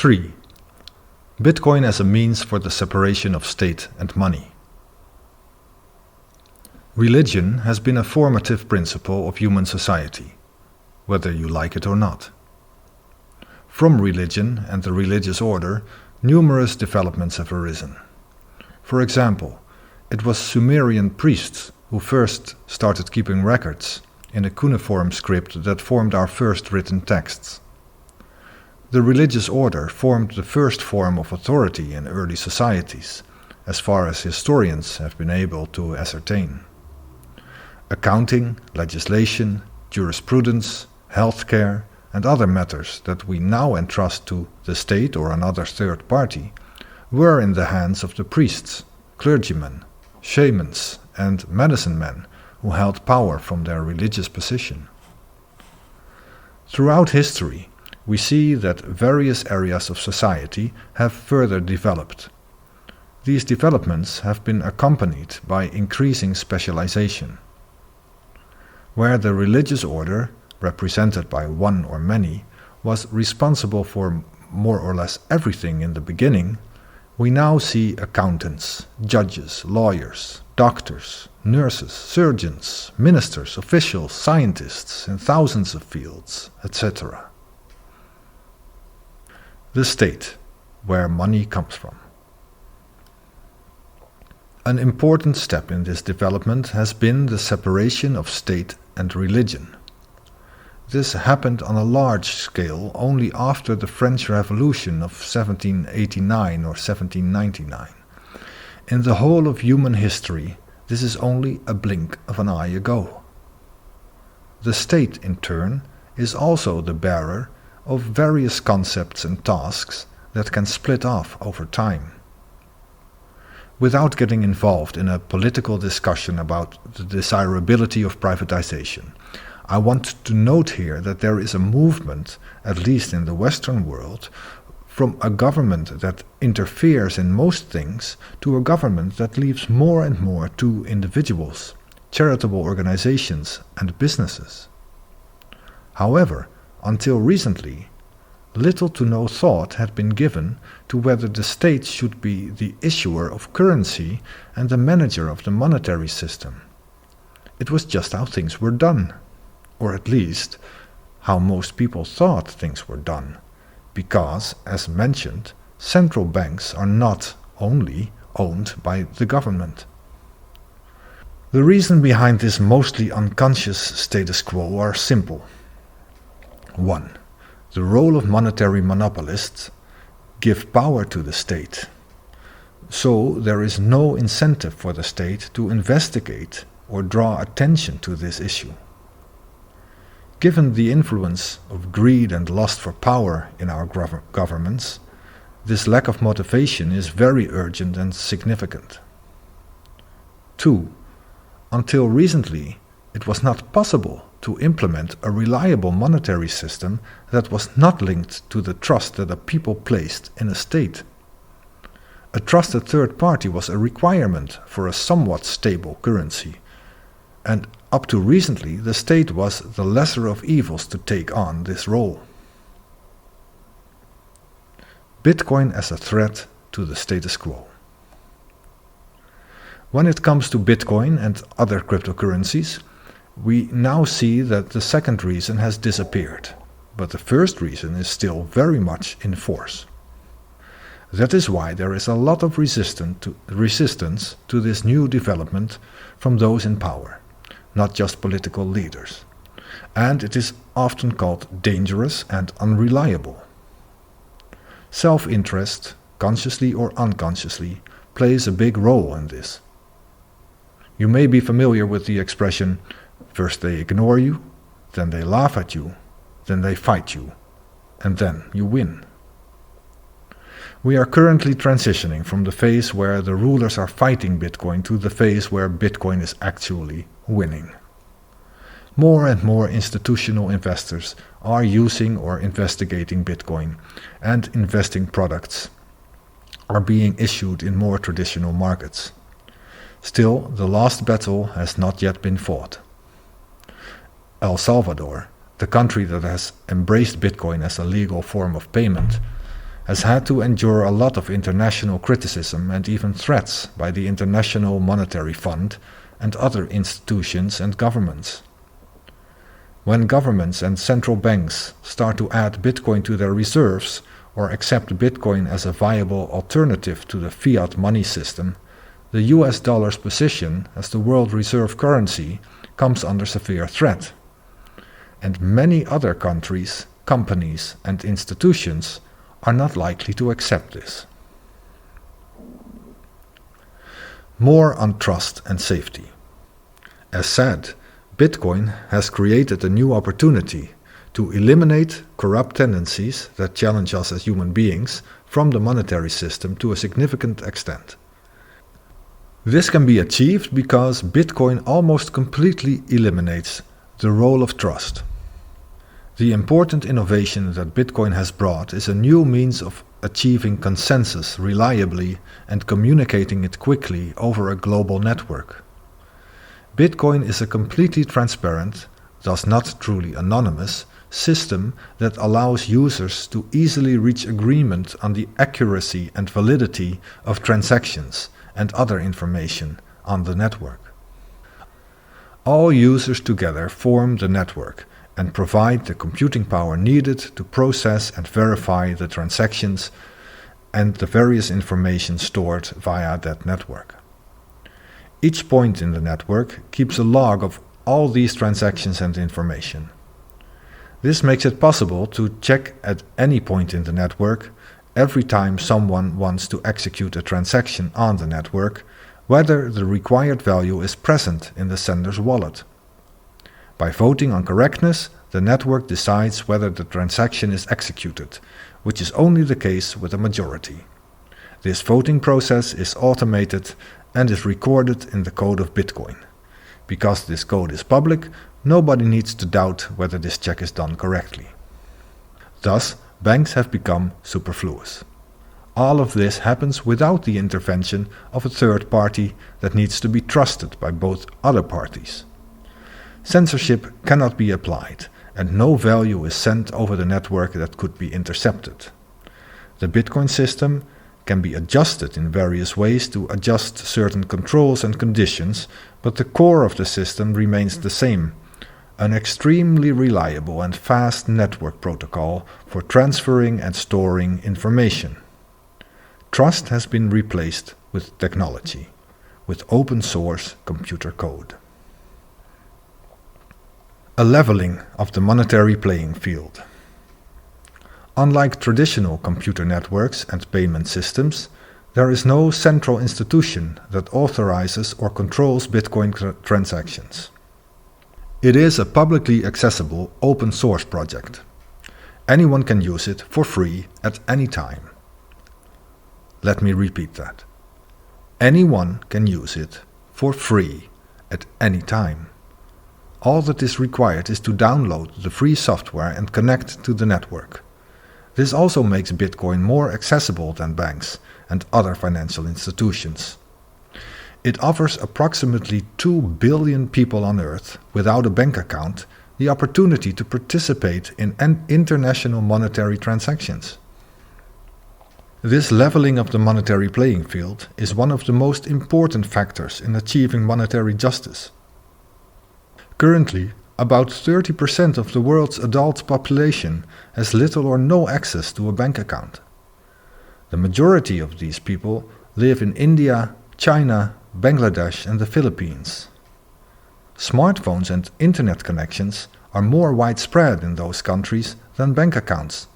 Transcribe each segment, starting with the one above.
3. Bitcoin as a means for the separation of state and money. Religion has been a formative principle of human society, whether you like it or not. From religion and the religious order, numerous developments have arisen. For example, it was Sumerian priests who first started keeping records in a cuneiform script that formed our first written texts. The religious order formed the first form of authority in early societies, as far as historians have been able to ascertain. Accounting, legislation, jurisprudence, healthcare, and other matters that we now entrust to the state or another third party were in the hands of the priests, clergymen, shamans, and medicine men who held power from their religious position. Throughout history, we see that various areas of society have further developed. These developments have been accompanied by increasing specialization. Where the religious order, represented by one or many, was responsible for more or less everything in the beginning, we now see accountants, judges, lawyers, doctors, nurses, surgeons, ministers, officials, scientists in thousands of fields, etc. The state, where money comes from. An important step in this development has been the separation of state and religion. This happened on a large scale only after the French Revolution of 1789 or 1799. In the whole of human history, this is only a blink of an eye ago. The state, in turn, is also the bearer of various concepts and tasks that can split off over time. Without getting involved in a political discussion about the desirability of privatization, I want to note here that there is a movement, at least in the Western world, from a government that interferes in most things to a government that leaves more and more to individuals, charitable organizations, and businesses. However, until recently, little to no thought had been given to whether the state should be the issuer of currency and the manager of the monetary system. It was just how things were done, or at least how most people thought things were done, because, as mentioned, central banks are not only owned by the government. The reason behind this mostly unconscious status quo are simple. 1. The role of monetary monopolists give power to the state. So there is no incentive for the state to investigate or draw attention to this issue. Given the influence of greed and lust for power in our governments, this lack of motivation is very urgent and significant. 2. Until recently, it was not possible to implement a reliable monetary system that was not linked to the trust that a people placed in a state. A trusted third party was a requirement for a somewhat stable currency, and up to recently the state was the lesser of evils to take on this role. Bitcoin as a threat to the status quo. When it comes to Bitcoin and other cryptocurrencies, we now see that the second reason has disappeared, but the first reason is still very much in force. That is why there is a lot of resistance to this new development from those in power, not just political leaders, and it is often called dangerous and unreliable. Self-interest, consciously or unconsciously, plays a big role in this. You may be familiar with the expression, first they ignore you, then they laugh at you, then they fight you, and then you win. We are currently transitioning from the phase where the rulers are fighting Bitcoin to the phase where Bitcoin is actually winning. More and more institutional investors are using or investigating Bitcoin, and investing products are being issued in more traditional markets. Still, the last battle has not yet been fought. El Salvador, the country that has embraced Bitcoin as a legal form of payment, has had to endure a lot of international criticism and even threats by the International Monetary Fund and other institutions and governments. When governments and central banks start to add Bitcoin to their reserves or accept Bitcoin as a viable alternative to the fiat money system, the US dollar's position as the world reserve currency comes under severe threat. And many other countries, companies, and institutions are not likely to accept this. More on trust and safety. As said, Bitcoin has created a new opportunity to eliminate corrupt tendencies that challenge us as human beings from the monetary system to a significant extent. This can be achieved because Bitcoin almost completely eliminates the role of trust. The important innovation that Bitcoin has brought is a new means of achieving consensus reliably and communicating it quickly over a global network. Bitcoin is a completely transparent, thus not truly anonymous, system that allows users to easily reach agreement on the accuracy and validity of transactions and other information on the network. All users together form the network and provide the computing power needed to process and verify the transactions and the various information stored via that network. Each point in the network keeps a log of all these transactions and information. This makes it possible to check at any point in the network, every time someone wants to execute a transaction on the network, whether the required value is present in the sender's wallet. By voting on correctness, the network decides whether the transaction is executed, which is only the case with a majority. This voting process is automated and is recorded in the code of Bitcoin. Because this code is public, nobody needs to doubt whether this check is done correctly. Thus, banks have become superfluous. All of this happens without the intervention of a third party that needs to be trusted by both other parties. Censorship cannot be applied, and no value is sent over the network that could be intercepted. The Bitcoin system can be adjusted in various ways to adjust certain controls and conditions, but the core of the system remains the same: an extremely reliable and fast network protocol for transferring and storing information. Trust has been replaced with technology, with open source computer code. A leveling of the monetary playing field. Unlike traditional computer networks and payment systems, there is no central institution that authorizes or controls Bitcoin transactions. It is a publicly accessible open source project. Anyone can use it for free at any time. Let me repeat that. Anyone can use it for free at any time. All that is required is to download the free software and connect to the network. This also makes Bitcoin more accessible than banks and other financial institutions. It offers approximately 2 billion people on Earth without a bank account the opportunity to participate in international monetary transactions. This leveling of the monetary playing field is one of the most important factors in achieving monetary justice. Currently, about 30% of the world's adult population has little or no access to a bank account. The majority of these people live in India, China, Bangladesh, and the Philippines. Smartphones and internet connections are more widespread in those countries than bank accounts,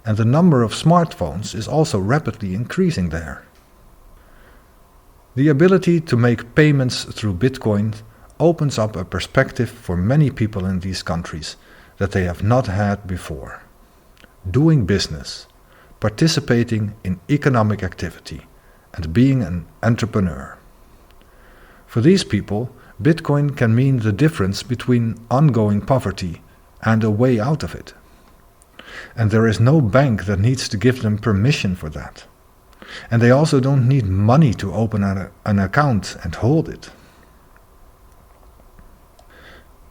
and the number of smartphones is also rapidly increasing there. The ability to make payments through Bitcoin opens up a perspective for many people in these countries that they have not had before. Doing business, participating in economic activity, and being an entrepreneur. For these people, Bitcoin can mean the difference between ongoing poverty and a way out of it. And there is no bank that needs to give them permission for that. And they also don't need money to open an account and hold it.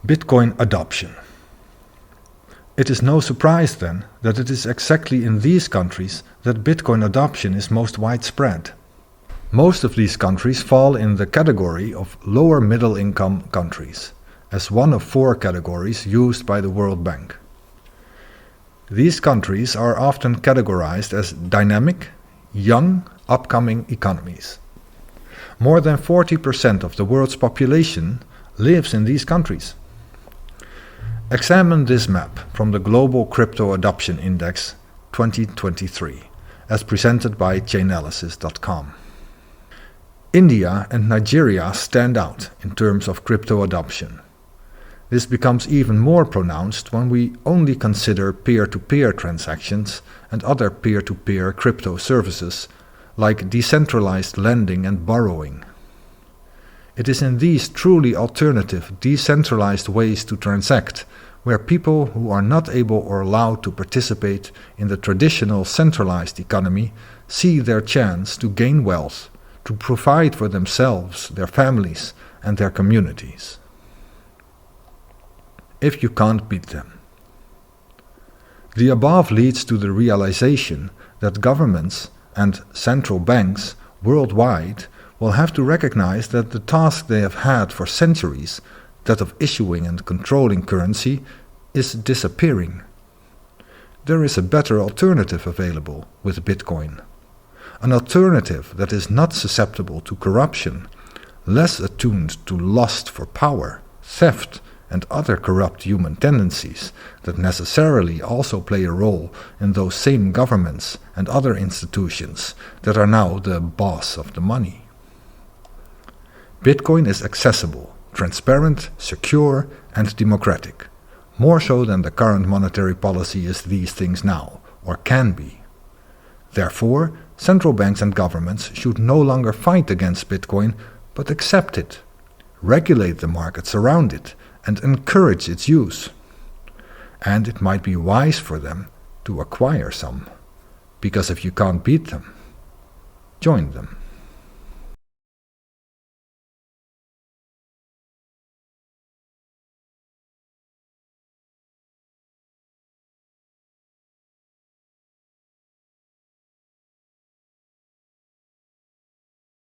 Bitcoin adoption. It is no surprise then that it is exactly in these countries that Bitcoin adoption is most widespread. Most of these countries fall in the category of lower middle income countries, as one of 4 categories used by the World Bank. These countries are often categorized as dynamic, young, upcoming economies. More than 40% of the world's population lives in these countries. Examine this map from the Global Crypto Adoption Index 2023, as presented by Chainalysis.com. India and Nigeria stand out in terms of crypto adoption. This becomes even more pronounced when we only consider peer-to-peer transactions and other peer-to-peer crypto services like decentralized lending and borrowing. It is in these truly alternative, decentralized ways to transact where people who are not able or allowed to participate in the traditional centralized economy see their chance to gain wealth, to provide for themselves, their families, and their communities. If you can't beat them. The above leads to the realization that governments and central banks worldwide will have to recognize that the task they have had for centuries, that of issuing and controlling currency, is disappearing. There is a better alternative available with Bitcoin. An alternative that is not susceptible to corruption, less attuned to lust for power, theft, and other corrupt human tendencies that necessarily also play a role in those same governments and other institutions that are now the boss of the money. Bitcoin is accessible, transparent, secure, and democratic, more so than the current monetary policy is these things now, or can be. Therefore, central banks and governments should no longer fight against Bitcoin, but accept it, regulate the markets around it, and encourage its use. And it might be wise for them to acquire some, because if you can't beat them, join them.